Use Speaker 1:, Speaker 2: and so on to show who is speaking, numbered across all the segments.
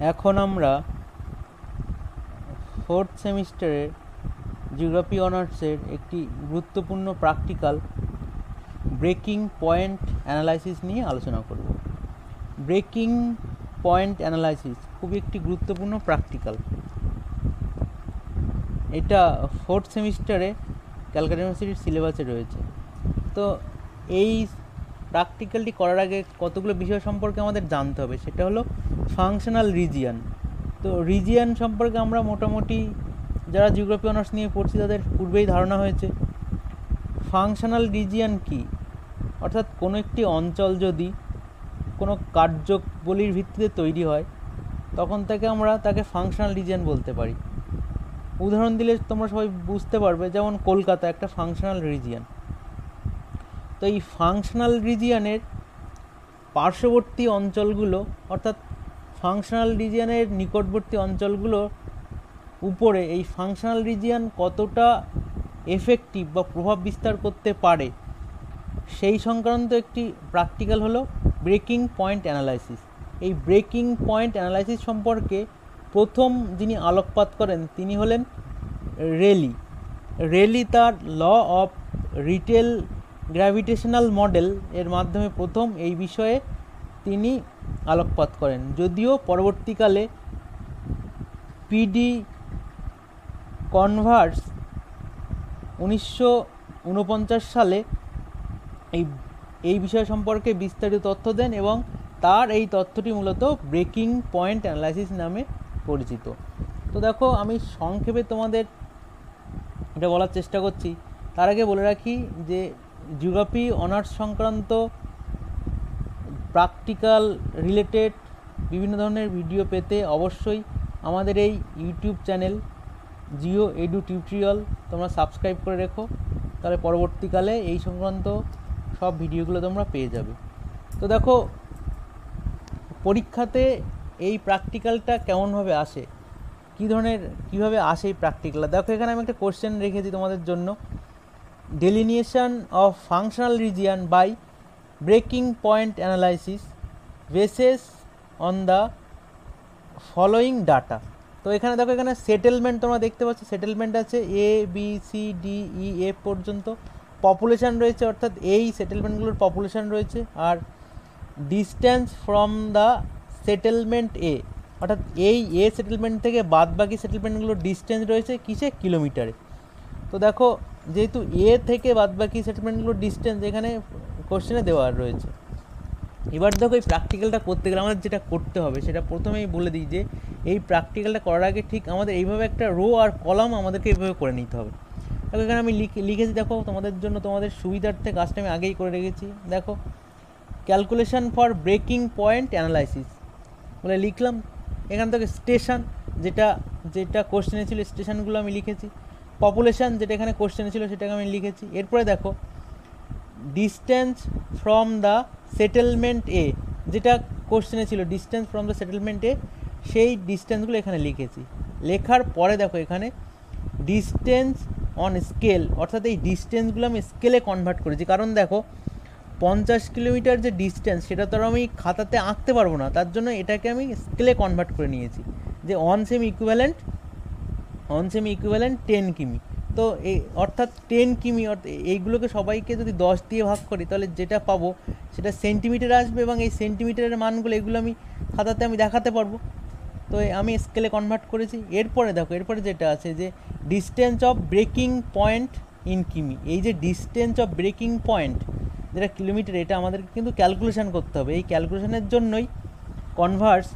Speaker 1: এখন আমরা ফোর্থ সেমিস্টারের জিওগ্রাফি অনার্সের একটি গুরুত্বপূর্ণ প্র্যাকটিক্যাল ব্রেকিং পয়েন্ট অ্যানালাইসিস নিয়ে আলোচনা করব। ব্রেকিং পয়েন্ট অ্যানালাইসিস খুবই একটি গুরুত্বপূর্ণ প্র্যাকটিক্যাল। এটা ফোর্থ সেমিস্টারে ক্যালকাটা ইউনিভার্সিটির সিলেবাসে রয়েছে। তো এই প্র্যাকটিক্যালটি করার আগে কতগুলো বিষয় সম্পর্কে আমাদের জানতে হবে, সেটা হলো ফাংশনাল রিজিয়ন। তো রিজিয়ন সম্পর্কে আমরা মোটামুটি যারা জিওগ্রাফি অনার্স নিয়ে পড়ছি তাদের পূর্বেই ধারণা হয়েছে। ফাংশনাল রিজিয়ন কি, অর্থাৎ কোনো একটি অঞ্চল যদি কোনো কার্যবলীর ভিত্তিতে তৈরি হয় তখন তাকে ফাংশনাল রিজিয়ন বলতে পারি। উদাহরণ দিলে তোমরা সবাই বুঝতে পারবে, যেমন কলকাতা একটা ফাংশনাল রিজিয়ন। তো এই ফাংশনাল রিজিয়নের পার্শ্ববর্তী অঞ্চলগুলো, অর্থাৎ ফাংশনাল রিজিয়নের নিকটবর্তী অঞ্চলগুলো উপরে এই ফাংশনাল রিজিয়ন কতটা এফেক্টিভ বা প্রভাব বিস্তার করতে পারে সেই সংক্রান্ত একটি প্র্যাকটিক্যাল হলো ব্রেকিং পয়েন্ট অ্যানালাইসিস। এই ব্রেকিং পয়েন্ট অ্যানালাইসিস সম্পর্কে প্রথম যিনি আলোকপাত করেন তিনি হলেন রেলি। রেলি তার law of retail gravitational model এর মাধ্যমে প্রথম এই বিষয়ে তিনি আলোকপাত করেন। যদিও পরবর্তীকালে পিডি কনভার্স 1949 সালে এই বিষয় সম্পর্কে বিস্তারিত তথ্য দেন এবং তার এই তথ্যটি মূলত ব্রেকিং পয়েন্ট অ্যানালাইসিস নামে পরিচিত। তো দেখো, আমি সংক্ষেপে তোমাদের এটা বলার চেষ্টা করছি। তার আগে বলে রাখি যে জিওগ্রাফি অনার্স সংক্রান্ত প্র্যাকটিক্যাল রিলেটেড বিভিন্ন ধরনের ভিডিও পেতে অবশ্যই আমাদের এই YouTube channel Jio edu tutorial তোমরা সাবস্ক্রাইব করে রেখো, তাহলে পরবর্তীকালে এই সংক্রান্ত সব ভিডিওগুলো তোমরা পেয়ে যাবে। তো দেখো, পরীক্ষাতে এই প্র্যাকটিক্যালটা কেমনভাবে আসে, কীভাবে আসে এই প্র্যাকটিক্যালটা। দেখো, এখানে আমি একটা কোশ্চেন রেখেছি তোমাদের জন্য। Delineation of functional region by breaking point analysis bases on the following data. তো এখানে দেখো, এখানে সেটেলমেন্ট তোমরা দেখতে পাচ্ছ। সেটেলমেন্ট আছে ABCDEF পর্যন্ত। পপুলেশান রয়েছে, অর্থাৎ এই সেটেলমেন্টগুলোর পপুলেশান রয়েছে। আর ডিস্টেন্স ফ্রম দ্য সেটেলমেন্ট এ, অর্থাৎ এই সেটেলমেন্ট থেকে বাদ বাকি সেটেলমেন্টগুলোর ডিস্টেন্স রয়েছে কিসে, কিলোমিটারে। তো দেখো, যেহেতু থেকে বাদ বাকি সেটেলমেন্টগুলোর ডিস্টেন্স এখানে কোশ্চেনে দেওয়া রয়েছে। এবার দেখো, এই প্র্যাকটিক্যালটা করতে গেলে আমাদের যেটা করতে হবে সেটা প্রথমেই বলে দিই যে এই প্র্যাকটিক্যালটা করার আগে ঠিক আমাদের এইভাবে একটা রো আর কলাম আমাদেরকে এইভাবে করে নিতে হবে। দেখো, এখানে আমি লিখেছি, দেখো তোমাদের জন্য, তোমাদের সুবিধার্থে কাজটা আমি আগেই করে রেখেছি। দেখো, calculation for breaking point analysis বলে লিখলাম। এখান থেকে স্টেশন, যেটা কোশ্চেনে ছিল স্টেশনগুলো আমি লিখেছি। পপুলেশান, যেটা এখানে কোশ্চেনে ছিল সেটাকে আমি লিখেছি। এরপরে দেখো, ডিস্টেন্স ফ্রম দ্য সেটেলমেন্ট এ, যেটা কোশ্চেনে ছিল ডিস্টেন্স ফ্রম দ্য সেটেলমেন্ট এ, সেই ডিস্টেন্সগুলো এখানে লিখেছি। লেখার পরে দেখো, এখানে ডিস্টেন্স অন স্কেল, অর্থাৎ এই ডিস্টেন্সগুলো আমি স্কেলে কনভার্ট করেছি। কারণ দেখো, 50 কিলোমিটার যে ডিস্টেন্স সেটা তো আমি খাতাতে আঁকতে পারবো না, তার জন্য এটাকে আমি স্কেলে কনভার্ট করে নিয়েছি যে 1 সেমি ইকুইভ্যালেন্ট 10 কিমি। তো অর্থাৎ 10 কিমি, এইগুলোকে সবাইকে যদি 10 দিয়ে ভাগ করি তাহলে যেটা পাবো সেটা সেন্টিমিটার আসবে, এবং এই সেন্টিমিটারের মানগুলো এগুলো আমি খাতাতে দেখাতে পারবো। তো আমি স্কেলে কনভার্ট করেছি। এরপরে দেখো, এরপরে যেটা আছে যে distance of breaking point in কিমি। এই যে ডিস্টেন্স অফ ব্রেকিং পয়েন্ট যেটা কিলোমিটার, এটা আমাদেরকে কিন্তু ক্যালকুলেশন করতে হবে। এই ক্যালকুলেশনের জন্যই কনভার্স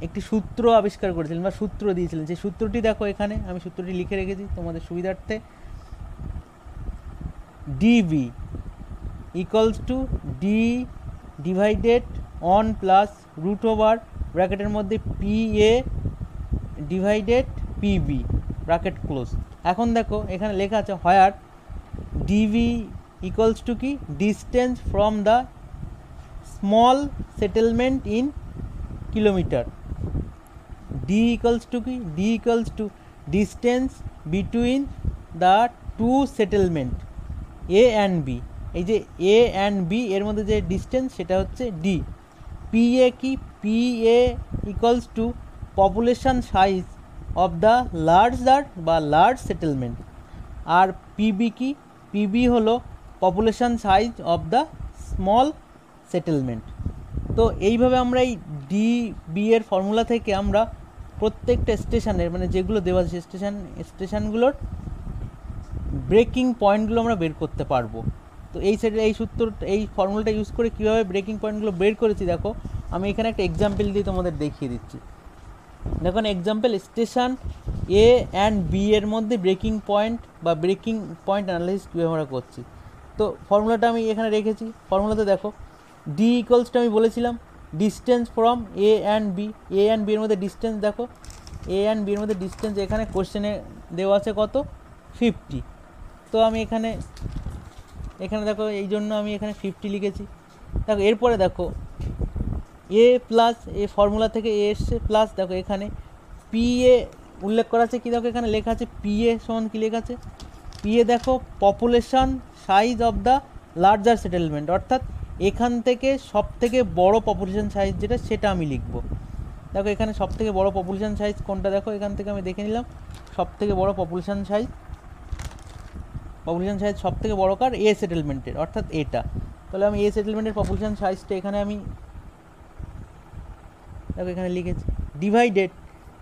Speaker 1: একটি সূত্র আবিষ্কার করেছিলেন বা সূত্র দিয়েছিলেন। সেই সূত্রটি দেখো, এখানে আমি সূত্রটি লিখে রেখেছি তোমাদের সুবিধার্থে। DV equals to D divided on plus root over ব্র্যাকেটের মধ্যে PA divided PB bracket close. এখন দেখো, এখানে লেখা আছে হোয়ার ডিভি ইকুয়ালস টু কি, distance from the small settlement in kilometre. D equals to কি, D equals to distance between the two settlement A and B। এই যে A অ্যান্ড B এর মধ্যে যে ডিস্টেন্স সেটা হচ্ছে D। PA কি, PA equals to population size of the larger বা লার্জ সেটেলমেন্ট। আর পিবি কি, পিবি হলো population size of the small settlement. তো এইভাবে আমরা এই ডিবি এর ফর্মুলা থেকে আমরা প্রত্যেকটা স্টেশনের মানে যেগুলো দেওয়া আছে স্টেশনগুলোর ব্রেকিং পয়েন্টগুলো আমরা বের করতে পারবো। তো এই সূত্র এই ফর্মুলাটা ইউজ করে কীভাবে ব্রেকিং পয়েন্টগুলো বের করেছি দেখো, আমি এখানে একটা এক্সাম্পল দিয়ে তোমাদের দেখিয়ে দিচ্ছি। দেখুন example, station A and B এর মধ্যে ব্রেকিং পয়েন্ট বা ব্রেকিং পয়েন্ট অ্যানালাইসিস কীভাবে আমরা করছি। তো ফর্মুলাটা আমি এখানে রেখেছি। ফর্মুলাতে দেখো ডি ইকুয়ালসটা আমি বলেছিলাম distance from A and B. A and B এর মধ্যে ডিস্টেন্স দেখো, এ অ্যান্ড বি এর মধ্যে ডিস্টেন্স এখানে কোশ্চেনে দেওয়া আছে কত, 50। তো আমি এখানে দেখো এই জন্য আমি এখানে 50 লিখেছি। দেখো এরপরে দেখো এ প্লাস এ ফর্মুলা থেকে এ এসছে প্লাস দেখো এখানে পি এ উল্লেখ করা আছে কি, দেখো এখানে লেখা আছে পি এ সমান কী লেখা আছে, পি এ দেখো population size of the larger settlement, অর্থাৎ এখান থেকে সব থেকে বড় পপুলেশন সাইজ যেটা সেটা আমি লিখব। দেখো এখানে সব থেকে বড় পপুলেশন সাইজ কোনটা, দেখো এখান থেকে আমি দেখে নিলাম সব থেকে বড় পপুলেশন সাইজ সব থেকে বড় কার, এ সেটেলমেন্টের, অর্থাৎ এটা। তাহলে আমি এ সেটেলমেন্টের পপুলেশন সাইজটা এখানে আমি দেখো এখানে লিখেছি।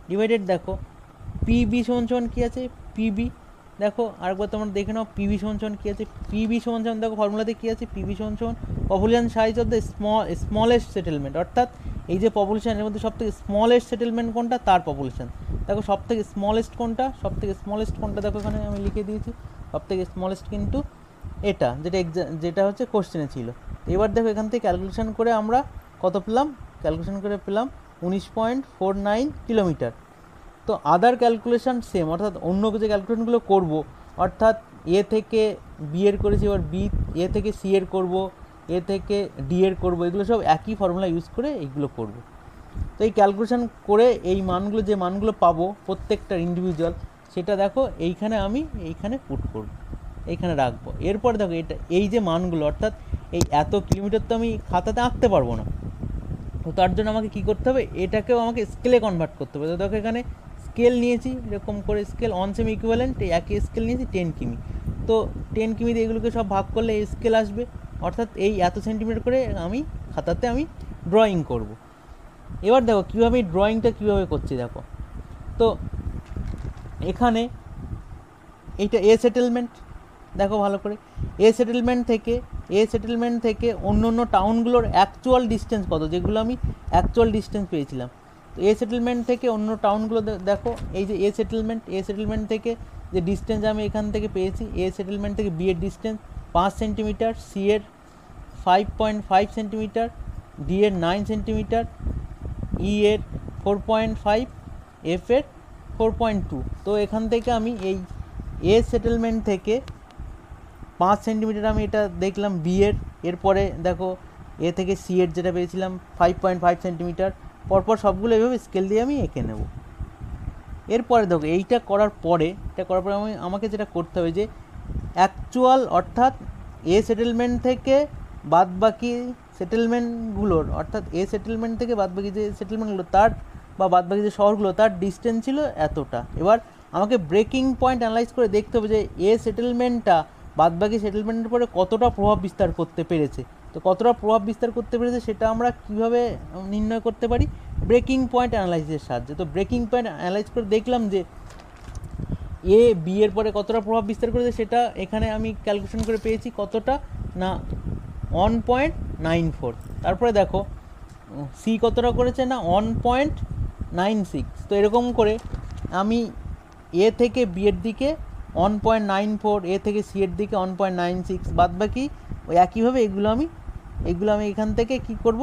Speaker 1: ডিভাইডেড দেখো পিবি সমান কী আছে, পিবি দেখো আরেকবার তোমরা দেখে নাও পিবি সমান কী আছে, পিবি সমান দেখো ফর্মুলাতে কী আছে, পিবি সমান population size of the smallest settlement, অর্থাৎ এই যে পপুলেশনের মধ্যে সব থেকে স্মলেস্ট সেটেলমেন্ট কোনটা তার পপুলেশন। দেখো সব থেকে স্মলেস্ট কোনটা, দেখো এখানে আমি লিখে দিয়েছি সব থেকে স্মলেস্ট কিন্তু এটা, যেটা হচ্ছে কোশ্চেনে ছিল। এবার দেখো এখান থেকে ক্যালকুলেশন করে আমরা কত পেলাম, 19.49 কিলোমিটার। তো আদার ক্যালকুলেশন সেম, অর্থাৎ অন্য যে ক্যালকুলেশনগুলো করব, অর্থাৎ এ থেকে বি এর করেছি, এবার বি এ থেকে সি এর করব, এ থেকে ডি এর করব, এগুলো সব একই ফর্মুলা ইউজ করে এইগুলো করব। তো এই ক্যালকুলেশন করে এই মানগুলো যে মানগুলো পাবো প্রত্যেকটা ইন্ডিভিজুয়াল, সেটা দেখো এইখানে পুট করব, এইখানে রাখবো। এরপর দেখো এটা এই যে মানগুলো, অর্থাৎ এই এত কিলোমিটার তো আমি খাতাতে আঁকতে পারবো না, তো তার জন্য আমাকে কী করতে হবে, এটাকেও আমাকে স্কেলে কনভার্ট করতে হবে। তো দেখো এখানে স্কেল নিয়েছি, এরকম করে স্কেল অন সেমি ইকুইভ্যালেন্ট, এই একই স্কেল নিয়েছি 10 কিমি। তো 10 কিমি দিয়ে এগুলোকে সব ভাগ করলে এই স্কেল আসবে, অর্থাৎ এই এত সেন্টিমিটার করে আমি খাতাতে ড্রয়িং করব। এবার দেখো কীভাবে এই ড্রয়িংটা কীভাবে করছি দেখো। তো এখানে এইটা এ সেটেলমেন্ট, দেখো ভালো করে এ সেটেলমেন্ট থেকে অন্য টাউনগুলোর অ্যাকচুয়াল ডিস্টেন্স কত, যেগুলো আমি অ্যাকচুয়াল ডিস্টেন্স পেয়েছিলাম। তো এ সেটেলমেন্ট থেকে অন্য টাউনগুলো দেখো, এই যে এ সেটেলমেন্ট থেকে যে ডিস্টেন্স আমি এখান থেকে পেয়েছি, এ সেটেলমেন্ট থেকে বি এর ডিস্টেন্স 5 সেন্টিমিটার, সি এর 5.5 সেন্টিমিটার, ডি এর 9 সেন্টিমিটার, ই এর 4.5, এফ এর 4.2। তো এখান থেকে আমি এই এ সেটেলমেন্ট থেকে 5 সেন্টিমিটার আমি এটা দেখলাম বি এর, এরপরে দেখো এ থেকে সি এর যেটা পেয়েছিলাম 5.5 সেন্টিমিটার, পরপর সবগুলো এইভাবে স্কেল দিয়ে আমি এঁকে নেব। এরপরে দেখো এইটা করার পরে আমাকে যেটা করতে হবে যে অ্যাকচুয়াল, অর্থাৎ এ সেটেলমেন্ট থেকে বাদবাকি সেটেলমেন্টগুলোর, অর্থাৎ এ সেটেলমেন্ট থেকে বাদবাকি যে সেটেলমেন্টগুলো তার বা বাদবাকি যে শহরগুলো তার ডিস্টেন্স ছিল এতটা। এবার আমাকে ব্রেকিং পয়েন্ট অ্যানালাইজ করে দেখতে হবে যে এ সেটেলমেন্টটা বাদবাকি সেটেলমেন্টের উপরে কতটা প্রভাব বিস্তার করতে পেরেছে। তো কতটা প্রভাব বিস্তার করতে পেরেছে সেটা আমরা কীভাবে নির্ণয় করতে পারি, ব্রেকিং পয়েন্ট অ্যানালাইসিসের সাহায্যে। তো ব্রেকিং পয়েন্ট অ্যানালাইজ করে দেখলাম যে এ বি এর পরে কতটা প্রভাব বিস্তার করেছে, সেটা এখানে আমি ক্যালকুলেশন করে পেয়েছি কতটা না 1.94। তারপরে দেখো সি কতটা করেছে না 1.96। তো এরকম করে আমি এ থেকে বি এর দিকে 1.94, এ থেকে সি এর দিকে 1.96, বাদ বাকি ওই একইভাবে এগুলো আমি এখান থেকে কী করব,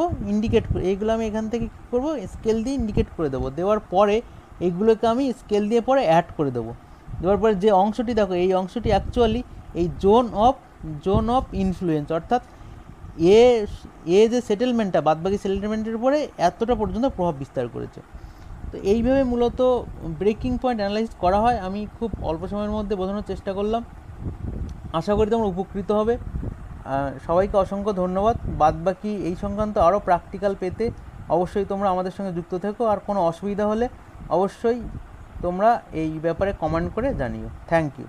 Speaker 1: স্কেল দিয়ে ইন্ডিকেট করে দেবো। দেওয়ার পরে এইগুলোকে আমি স্কেল দিয়ে পরে অ্যাড করে দেবো। দেওয়ার পরে যে অংশটি দেখো, এই অংশটি অ্যাকচুয়ালি এই জোন অফ ইনফ্লুয়েন্স, অর্থাৎ এ যে সেটেলমেন্টটা বাদবাকি সেটেলমেন্টের উপরে এতটা পর্যন্ত প্রভাব বিস্তার করেছে। তো এইভাবে মূলত ব্রেকিং পয়েন্ট অ্যানালাইসিস করা হয়। আমি খুব অল্প সময়ের মধ্যে বোঝানোর চেষ্টা করলাম, আশা করি তোমরা উপকৃত হবে। সবাইকে অসংখ্য ধন্যবাদ। বাদবাকি এই সংক্রান্ত আরও প্র্যাকটিক্যাল পেতে অবশ্যই তোমরা আমাদের সঙ্গে যুক্ত থেকো, আর কোনো অসুবিধা হলে অবশ্যই তোমরা এই ব্যাপারে কমেন্ট করে জানিও। Thank you.